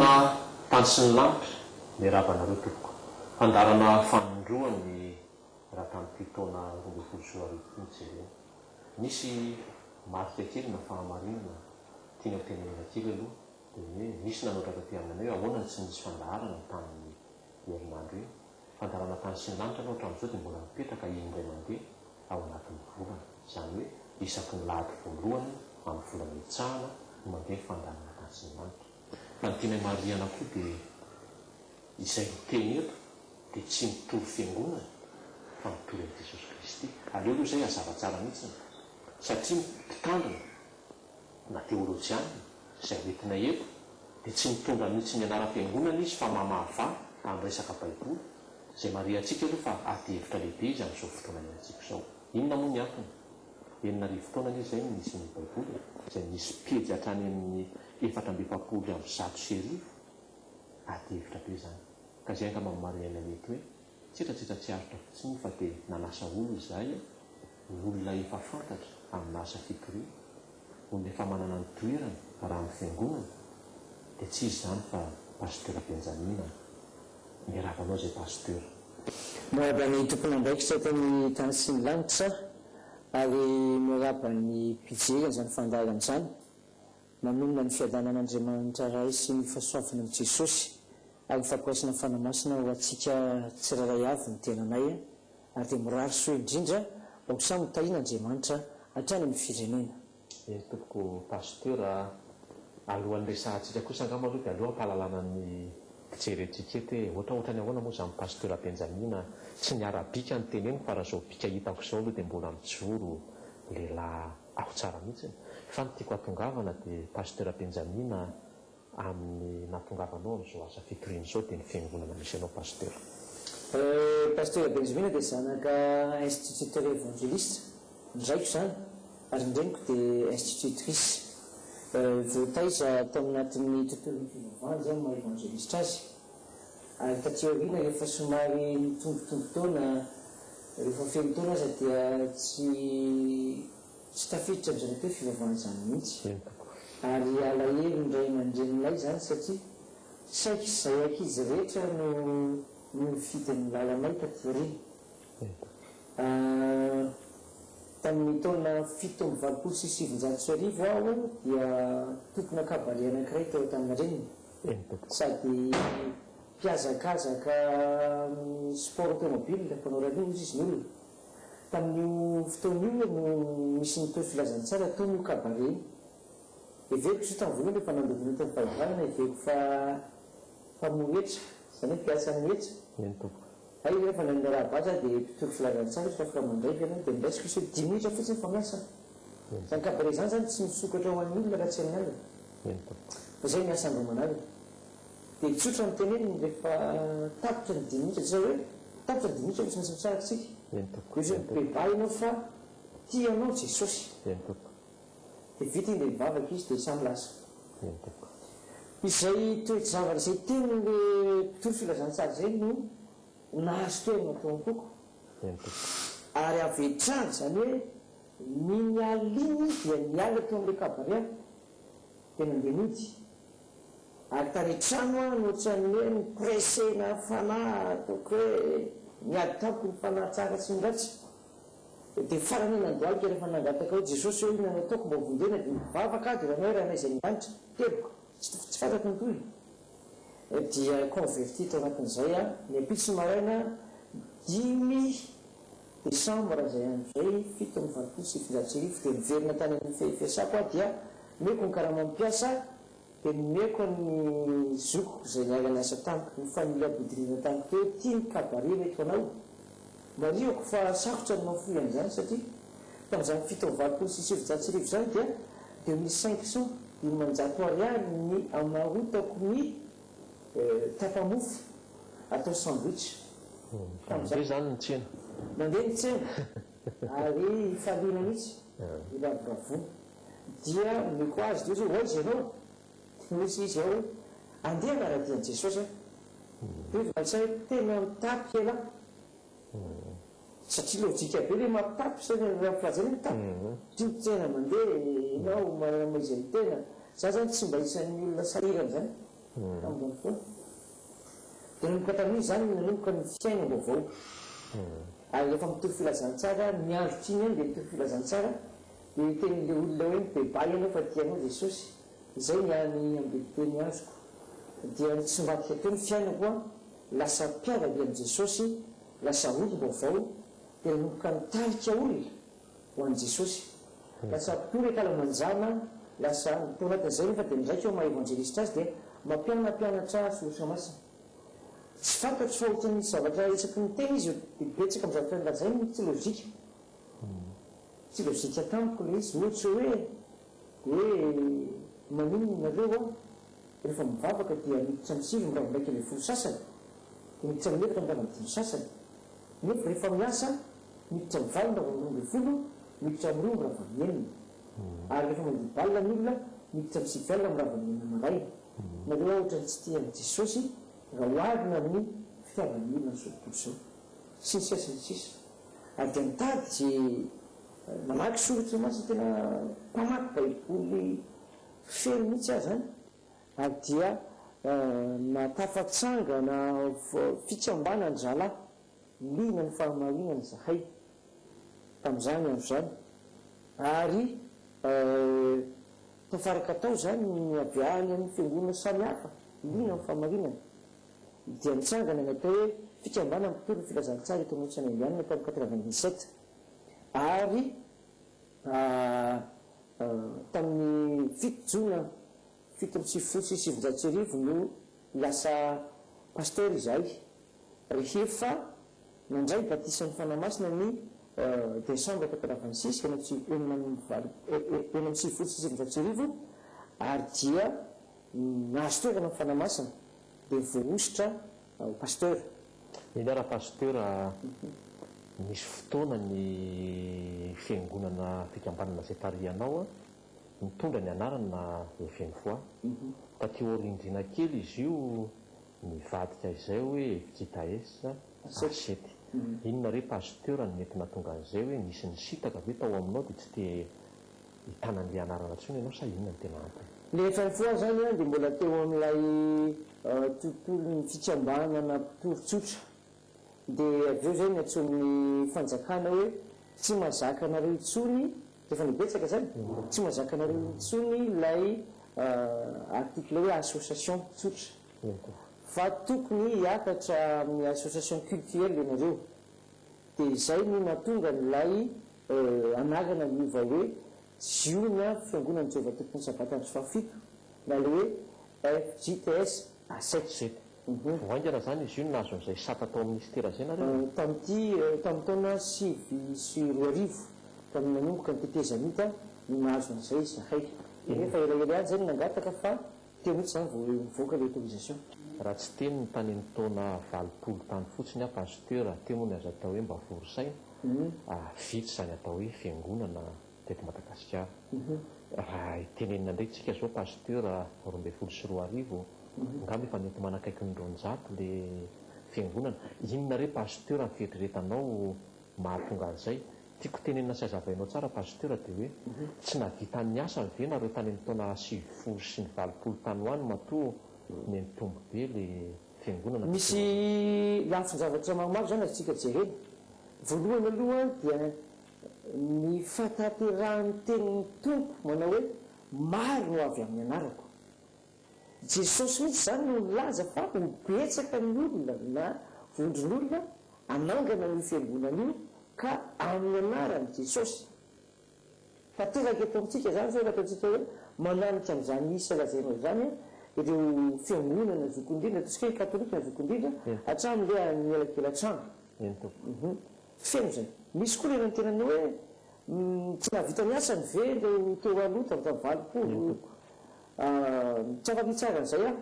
fandarana tany sy ny lanitra ny ravanareo tompoko fandarana fanondroany raha tamin'ity taona 2024 nisy marika kely na fahamarinana tiana tenenina kely aloha dia hoe nisy nanotraka ty aminanay hoe ahoana tsy nisy fandaharana tamin'ny herinandro iny fandarana tany sy ny lanitra aloha hatramin'izao dia mbola mipetraka indray mandeha ao anatin'ny volana izany hoe isaky ny lahady voalohany amin'ny volana hitsahana no mandeha fandarana tany sy ny lanitra fa ny tianay marihana koa dia izay teny eto dia tsy mitovy fiangonana fa mitovy amin'i Jesosy Kristy aleo aloha izay hazava tsara mihitsiny satria mpitandrina na teolojiana izay hoentina eto dia tsy mitondra mihitsy ny anara-fiangonana izy fa mamahava amin'ny resaka baiboly izay mariantsika aloha fa ady hevitra lehibe izy amin'izao fotoana iantsika izao inona moa ny antony 9 izy zay nisy ny baiboly izay nisy pejy hatrany amin'ny 420 ady hevitra be zany ka izay angamba mariana mety hoe tsitratsitra tsy aritra fotsiny fa dia nanasa olo izahay ny olona efa fantatra amin'ny asa fikoriana olona efa manana ny toerana raha amin'ny fiangonana dia tsy izy zany fa pasteur Benjamina miaravanao zay pasteur miaraba ny tompony andraikitra teny tany sy ny lanitra ary miaraba ny mpijery zany fandarana zany manomana ny fiadanan'Andriamanitra ray sy ny fahasoavana amin'i Jesosy ary fampiraisana fanamasina ho antsika tsiraray avy ny tenanay ary dia mirary soa indrindra ao samy mitahina Andriamanitra hatrany amin'ny firenena. Tompoko pasteur alohan'ny resahantsika kosa angamba aloha dia aloha hampahalalana ny fijerentsika eto hoe ohatraohatrany ahoana moa izany pasteur Benjamina tsy ny arabika ny teneny fa raha izao bika hitako izao aloha dia mbola mijoro lehilahy aho tsara mihitsy fa ny tiako hatongavana dia pasteur Benjamina amin'ny nahatongavanao amin'izao asa fikoriana izao dia ny fiangonana misy anao pasteur. Pasteur Benjamina dia zanaka instituteur évangéliste ndraiko zany ary ndreniko dia institutrice voataiza tao anatin'ny tontolon'ny fivavahana zany maha évangéliste azy ary taty aoriana rehefa somary mitombotombo taona rehefa feno taona aza dia tsy tafiditra amin'izany atao fivavahana zany mihitsy ary alahelo indray mandrenilay zany satria saika izay ankizy rehetra no mifidy ny lalanay taty aoriana tamin'ny taona 727 aho dia tompona kabary anankiray tao Antaninarenina sady mpiazakazaka sport automobile mpanao ralio izy ny olona tamin'io fotoan'io no misy nytoy filazantsara tono kabare eveko so tamin'ny voalohany efa nandovina tao fahivana eveko fa moetra zany hoe mpiasa mietra ay rehefa nandraha baza dia mpitory filazantsara fa afaka mandray ianao dia mindraisiko izy 10 minitra fotsiny fa miasa zany kabare zany zany tsy misokatra ho an'ny olona raha tsy amin'ny alina fa zay miasa andro manalina dia tsotra miteneniny rehefa tapitra ny 10 minitra zay hoe tapitra ny 10 minitra misy misaritsika izy mibeba ianao fa tianao Jesosy dia vita iny dia mivavaka izy dia samy lasa izay toetra zavatra izay teny le mpitory filazantsara zay no nahazo toerana tao ankoko ary avetrany zany hoe ny mialiny dia miala tao amin'ilay kabarea dia mandeha midy ary taretrano a no ohatrany hoe mipresena fanahy ataoko hoe miady tamiko ny fanahy tsara sy nyratsy dia farany nandoalika rehefa nangataka hoe Jesosy hoe inona no ataoko mba hovondena dia mivavaka ady raha hoe izay nianitra teboko tsy fantako ny toy dia converti tao anatin'izay a miampitsy maraina 10 décembre zay am'izay 7 dia miverina tany amin'ny fiasako a dia meko ny karama mampiasa dia meko ny zoko zay niarana asa tamiko ny family abodiriana tamiko teo tia ny kabare reto anao marioko fa sakotra ny mafoy an'izany satria tamin'izany 7 zany dia 2500 $100 ny amarotako ny tapamofo atao sandwich tamin'izay zany ny tsena mandeha ny tsena ary falina mihitsy iravogavona dia meko azy dia hoe oaizy ianao misy izy ao andeha anaradian'i Jesosy hoe valisa hoe tena mitapy ela satria lojika be le mampitapy sa raha filazana mitapy tsy tena mandeha ianao manana maizy ny tena za zany tsy mba isan'ny olona sahirana zany tamin'izany foana dia nanomboka tamin'izy zany nanomboka ny fiaina vaovao ary rehefa mitovy filazantsara miandro iny any dia mitovy filazantsara dia tenin'le olona hoe mibebay ianao fa tianao Jesosy izay ny any ambe teny azoko dia tsy mivadika teo ny fiaina koa lasa mpiavaka amin'i Jesosy lasa olo vaovao dia nanomboka nitarika olona ho an'i Jesosy lasa mpitory kalamanjana lasa tao anatin'izay nefa dia ndraiky eo maha-evangelista azy dia mampianatra solosa masina tsy fantatro fa ohatrany zavatra isaky ny tena izy dia betsaka amin'ny zavatra lazay tsy lôjika tsy lôjika tamiko le izy ohatra hoe manino nareo a rehefa mivavaka dia miditra amin'ny sivy mirava ndraiky le folo sasany dia miditra amin'ny efatra mirava dimy sasany nefa rehefa miasa miditra amin'ny valo mirava roa ambin'ny folo miditra amin'ny roa mirava enina ary rehefa mandeha baolina ny olona miditra amin'ny sivy alina mirava enina maray nareo ohatra ny tsy tia amin'i Jesosy raha oharina amin'ny fitiavany olona ny solotolo zao sy ny sisa ny sisa ary dia mitady manaky soratra masina tena mpamaky baiboly feno mihitsy azy zany ary dia natafatsanga na fitsambana ny zalahy lina ny fahamarinany zahay tamin'izany andro zany ary tafaraka tao zany ny aviahany amin'ny fiangonana samihafa lina ny fahamarinany dia nitsangana ny atao hoe fitsambana mpitory ny filazantsara eto amin'ny otsany andianina tamin'ny 97 ary tamin'ny fito jona 7 no lasa pasteur izahay rehefa nandray batisan'ny fanamasina ny décembre 86 7 ary dia nahazo toerana ny fanamasina dia voaositra pasteur iny ara pasteur misy fotoana ny fiangonana fikambanana izay tarihanao a mitondra ny anarana Eugène Foy taty orindrina kely izy io mivadika izay hoe JS asety inona re pasteur ny mety natonga an'izay hoe nisy ny sitaka ve tao aminao dia tsy te hitanan'le anarana ntsony ianao sa inona ny tena antony le Eugène Foy zany a dia mbola teo amin'ilay tontolony fikambanana mpitoritsotra dia aveo zay ny antsoin'ny fanjakana hoe tsy mahazaka anareo intsony rehefa nibetsaka zany tsy mahazaka anareo intsony ilay article hoe association tsotra fa tokony hiakatra amin'ny association culturelle ianareo dia izay no natonga nylay anarana miova hoe ziona fiangonana Jehova tompony sabatandro sy fahafito na le hoe FJTS A7 voaingana zany izy io nazo n'izay sata tao ministera zay nareo tamin'ny taona 7 tamin'ny nanomboka ny tetezamita no nahazo an'izay zahay nefa elaela any zay no nangataka fa teo mihitsy zany mivoaka le autorisation raha tsy teny ny tany ny taona 20 tany fotsiny a pasteur teo moa ny azo atao hoe mba vorosaina vitsy zany atao hoe fiangonana teto Madagasikara raha itenenina ndraiksika zao pasteur 24 ngamba efa mety manakaiky ny 200 le fiangonana inona re pasteur ny fieritreretanao mahatonga an'izay tiako tenenina sy azavainao tsara pasteur dia hoe tsy navitan'ny asa ny ve nareo tany amin'ny taona 70 sy ny 20 tany hoany matoa nenitombo be le fiangonana misy lafin-javatra maromaro zany atsika jerena voalohany aloha dia ny fataterahany tenin'ny tompo manao hoe maro no avy amin'ny anarako Jesosy mihitsy zany no milaza fa mibetsaka ny olona na vondron'olona anangana ny fiangonana io ka amin'ny anarany Jesosy tanteraka eto amintsika zany sao ataontsika hoe mananika amin'izany isa lazainao zany ireo fiangonana zokondrindra ataontsika hoe katolika na zokondrindra hatramin'le any elakelan-trano feno zay misy koa lena ny tenanao hoe tsy nahavita ny asany ve reo teo alota tamin'ny valopolo tsy afa-pitsara an'izay a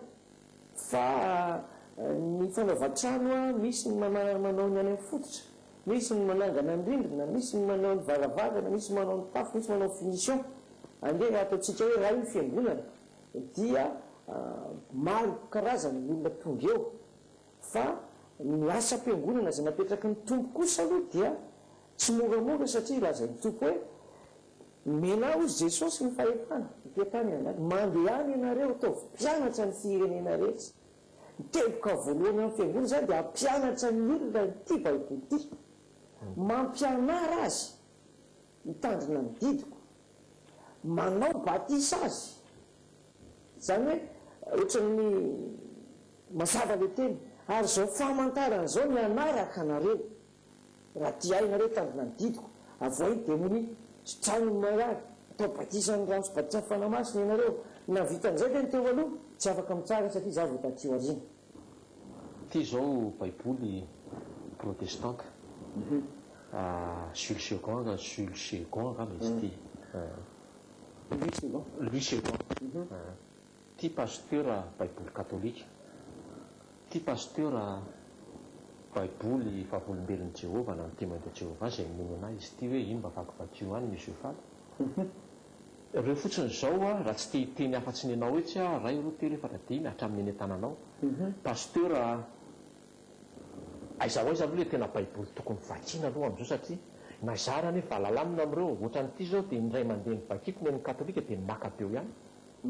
fa ny fanaovan-trano a misy ny manao ny any amin'ny fototra misy ny manangana ny rindrina misy ny manao ny varavavana misy ny manao ny tafo misy manao ny finition andeha ataontsika hoe raha io fiangonana dia maro karazany ny olona tonga eo fa ny asa am-piangonana zay napetraka ny tompo kosa aloha dia tsy moramora satria lazay ny tompo hoe mena ozy jesosy ny fahefana ipetany anaty mandeha any ianareo ataovy mpianatra ny firenena rehetra miteboka voalohany amin'ny fiangonana zany dia hampianatra ny olona ity baiboly ity mampianara azy mitandrina ny didiko manao batisa azy zany hoe ohatran'ny mazava le teny ary zao famantarana zao mianaraka anareo raha ty ainareo tandrina ny didiko avoa demoni strano marary atao batisany rano sy batisany fanamasina ianareo na vitan'izay le ny teo aloha tsy afaka mitsara satria za vo tatio arina ty zao baiboly protestante Jules Second angamba izy ty Louis Second ty pasteur baiboly katolika ty pasteur baiboly favolombelon'ny Jehova na ny témoin de Jehova zay mino anazy izy ty hoe ino mba vakivatio any monsieur Fall ireo fotsiny zao raha tsy te hiteny afa-tsy ny anao hoe tsy ray roa telo efatra dimy hatramin'ny eny an-tananao pasteur aiza hoaiza aloha le tena baiboly tokony vakiana aloha am'izao satria mazara ny fahalalàmina am'ireo ohatran'ity zao dia nyray mandeha ny vakiko ny an'ny katolika dia ny makateo ihany